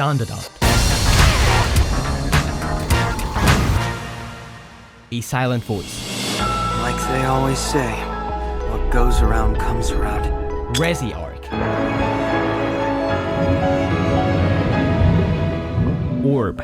Dan Da Dan. A Silent Voice. Like they always say, what goes around comes around. Reze arc. Orb.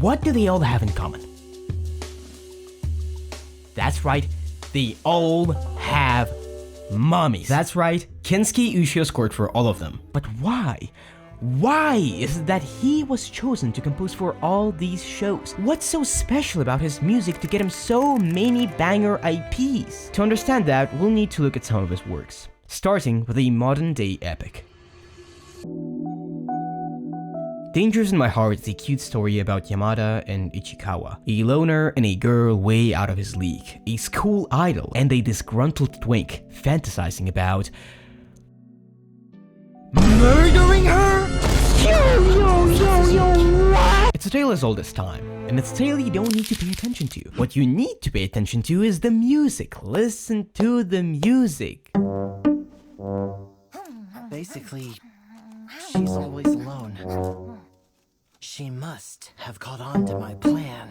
What do they all have in common? That's right, they all have mummies. That's right, Kensuke Ushio scored for all of them. But why? Why is it that he was chosen to compose for all these shows? What's so special about his music to get him so many banger IPs? To understand that, we'll need to look at some of his works, starting with a modern-day epic. Dangers in My Heart is a cute story about Yamada and Ichikawa, a loner and a girl way out of his league, a school idol, and a disgruntled twink fantasizing about murdering her? What? It's a tale as old as time, and it's a tale you don't need to pay attention to. What you need to pay attention to is the music. Listen to the music. Basically, she's always alone. She must have caught on to my plan.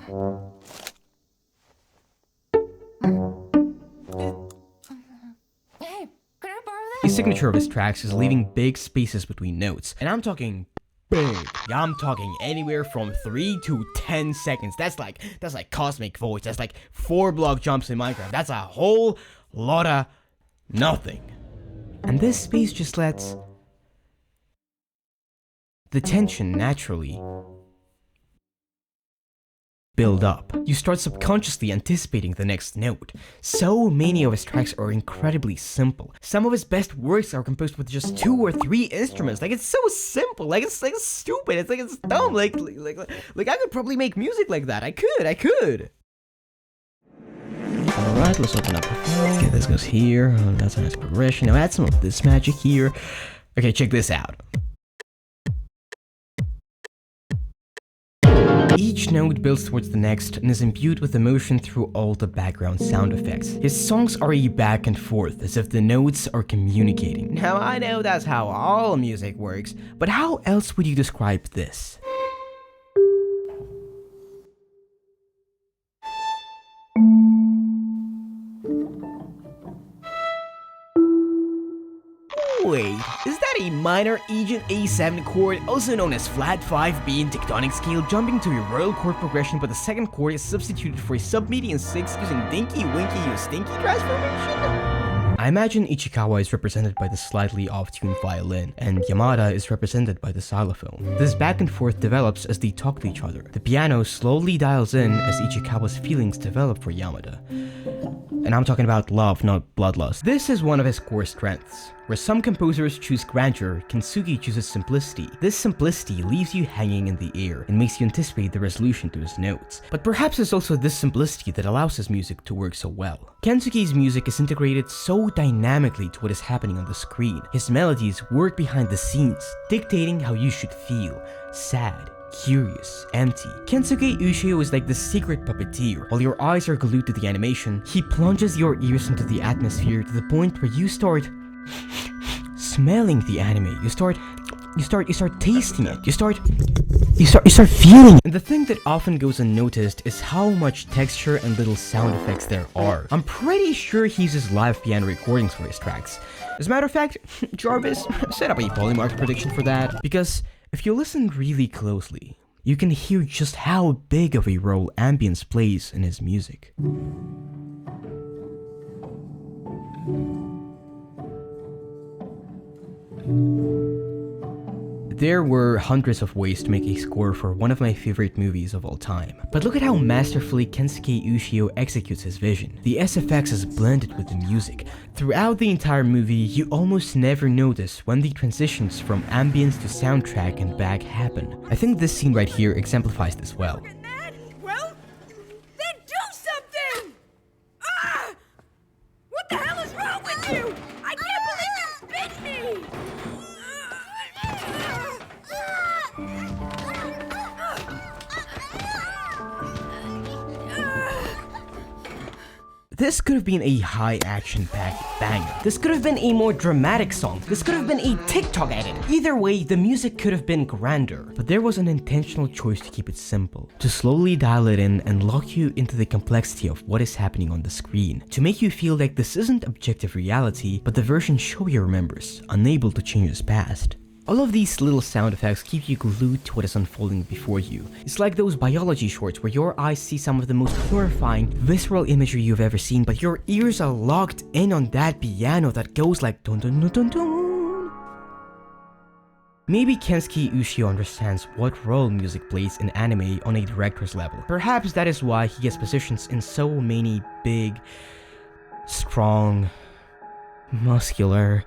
Hey, can I borrow that? The signature of his tracks is leaving big spaces between notes, and I'm talking big. Yeah, I'm talking anywhere from 3 to 10 seconds. That's like cosmic voice. That's like 4 block jumps in Minecraft. That's a whole lot of nothing. And this space just lets the tension naturally build up. You start subconsciously anticipating the next note. So many of his tracks are incredibly simple. Some of his best works are composed with just 2 or 3 instruments. Like, it's so simple. Like, it's stupid. It's dumb. Like I could probably make music like that. I could. Alright, let's open up a file. Okay, this goes here. Oh, that's a nice progression. Now add some of this magic here. Okay, check this out. Each note builds towards the next and is imbued with emotion through all the background sound effects. His songs are a back and forth, as if the notes are communicating. Now, I know that's how all music works, but how else would you describe this? Wait, is that a minor Aegean A7 chord, also known as flat 5B in tectonic scale, jumping to a royal chord progression, but the second chord is substituted for a sub-median 6 using Dinky Winky You Stinky transformation? I imagine Ichikawa is represented by the slightly off-tuned violin, and Yamada is represented by the xylophone. This back and forth develops as they talk to each other. The piano slowly dials in as Ichikawa's feelings develop for Yamada. And I'm talking about love, not bloodlust. This is one of his core strengths. Where some composers choose grandeur, Kensuke chooses simplicity. This simplicity leaves you hanging in the air and makes you anticipate the resolution to his notes. But perhaps it's also this simplicity that allows his music to work so well. Kensuke's music is integrated so dynamically to what is happening on the screen. His melodies work behind the scenes, dictating how you should feel: sad, curious, empty. Kensuke Ushio is like the secret puppeteer. While your eyes are glued to the animation, he plunges your ears into the atmosphere to the point where you start smelling the anime. You start tasting it. You start feeling it. And the thing that often goes unnoticed is how much texture and little sound effects there are. I'm pretty sure he uses live piano recordings for his tracks. As a matter of fact, Jarvis, set up a polymark prediction for that, because if you listen really closely, you can hear just how big of a role ambience plays in his music. There were hundreds of ways to make a score for one of my favorite movies of all time. But look at how masterfully Kensuke Ushio executes his vision. The SFX is blended with the music. Throughout the entire movie, you almost never notice when the transitions from ambience to soundtrack and back happen. I think this scene right here exemplifies this well. Well, then do something! Ah! What the hell is wrong with you? I can't believe you bit me! This could have been a high action-packed banger. This could have been a more dramatic song. This could have been a TikTok edit. Either way, the music could have been grander. But there was an intentional choice to keep it simple, to slowly dial it in and lock you into the complexity of what is happening on the screen, to make you feel like this isn't objective reality, but the version Shoya remembers, unable to change his past. All of these little sound effects keep you glued to what is unfolding before you. It's like those biology shorts where your eyes see some of the most horrifying, visceral imagery you've ever seen, but your ears are locked in on that piano that goes like dun dun dun dun dun. Maybe Kensuke Ushio understands what role music plays in anime on a director's level. Perhaps that is why he gets positions in so many big, strong, muscular,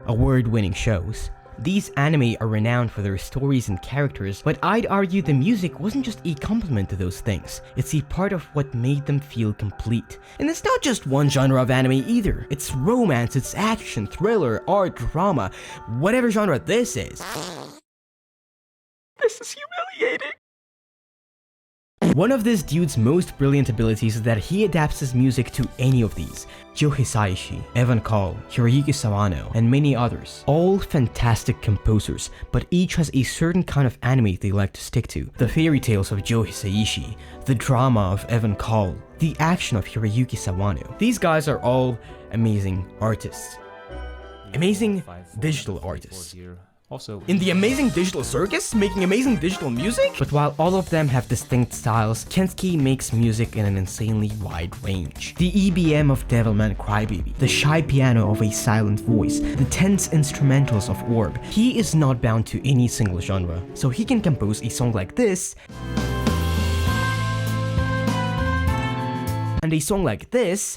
award-winning shows. These anime are renowned for their stories and characters, but I'd argue the music wasn't just a complement to those things, it's a part of what made them feel complete. And it's not just one genre of anime either. It's romance, it's action, thriller, art, drama, whatever genre this is. This is humiliating. One of this dude's most brilliant abilities is that he adapts his music to any of these. Joe Hisaishi, Evan Call, Hiroyuki Sawano, and many others. All fantastic composers, but each has a certain kind of anime they like to stick to. The fairy tales of Joe Hisaishi, the drama of Evan Call, the action of Hiroyuki Sawano. These guys are all amazing artists. Amazing digital artists. Also, In the amazing digital circus, making amazing digital music? But while all of them have distinct styles, Kensuke makes music in an insanely wide range. The EBM of Devilman Crybaby, the shy piano of A Silent Voice, the tense instrumentals of Orb. He is not bound to any single genre, so he can compose a song like this, and a song like this,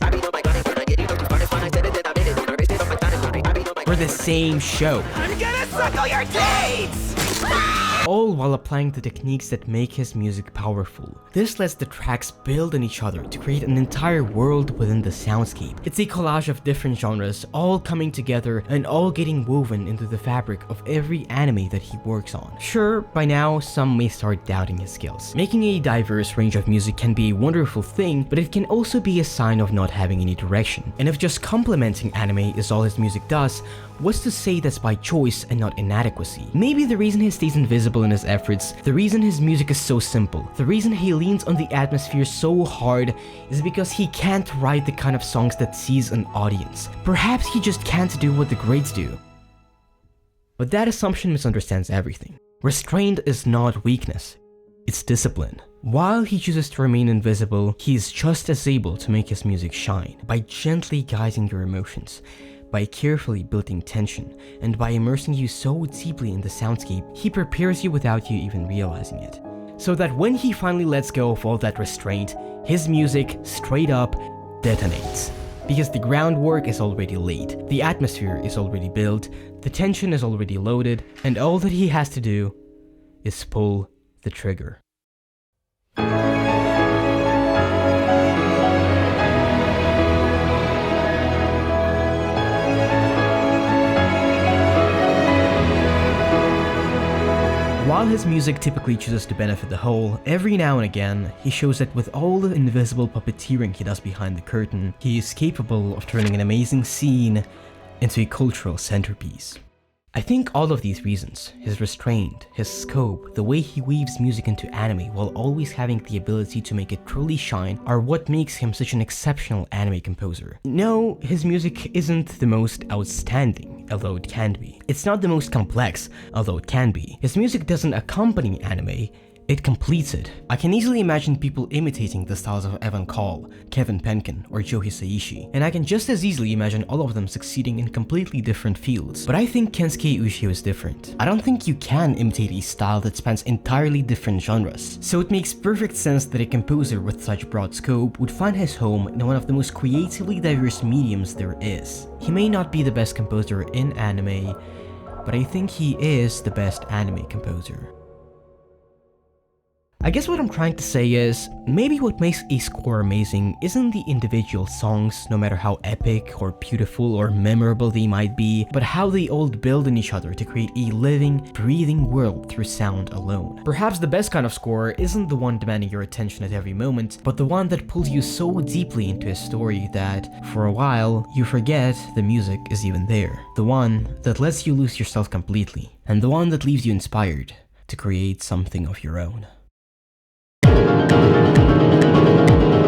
for the same show. I'm gonna suckle your teeth! All while applying the techniques that make his music powerful. This lets the tracks build on each other to create an entire world within the soundscape. It's a collage of different genres, all coming together and all getting woven into the fabric of every anime that he works on. Sure, by now, some may start doubting his skills. Making a diverse range of music can be a wonderful thing, but it can also be a sign of not having any direction. And if just complementing anime is all his music does, what's to say that's by choice and not inadequacy? Maybe the reason he stays invisible in his efforts, the reason his music is so simple, the reason he leans on the atmosphere so hard is because he can't write the kind of songs that seize an audience. Perhaps he just can't do what the greats do. But that assumption misunderstands everything. Restraint is not weakness, it's discipline. While he chooses to remain invisible, he is just as able to make his music shine by gently guiding your emotions, by carefully building tension, and by immersing you so deeply in the soundscape, he prepares you without you even realizing it. So that when he finally lets go of all that restraint, his music straight up detonates. Because the groundwork is already laid, the atmosphere is already built, the tension is already loaded, and all that he has to do is pull the trigger. While his music typically chooses to benefit the whole, every now and again, he shows that with all the invisible puppeteering he does behind the curtain, he is capable of turning an amazing scene into a cultural centerpiece. I think all of these reasons, his restraint, his scope, the way he weaves music into anime while always having the ability to make it truly shine, are what makes him such an exceptional anime composer. No, his music isn't the most outstanding, although it can be. It's not the most complex, although it can be. His music doesn't accompany anime, it completes it. I can easily imagine people imitating the styles of Evan Call, Kevin Penkin, or Joe Hisaishi, and I can just as easily imagine all of them succeeding in completely different fields. But I think Kensuke Ushio is different. I don't think you can imitate a style that spans entirely different genres, so it makes perfect sense that a composer with such broad scope would find his home in one of the most creatively diverse mediums there is. He may not be the best composer in anime, but I think he is the best anime composer. I guess what I'm trying to say is, maybe what makes a score amazing isn't the individual songs, no matter how epic or beautiful or memorable they might be, but how they all build on each other to create a living, breathing world through sound alone. Perhaps the best kind of score isn't the one demanding your attention at every moment, but the one that pulls you so deeply into a story that, for a while, you forget the music is even there. The one that lets you lose yourself completely, and the one that leaves you inspired to create something of your own.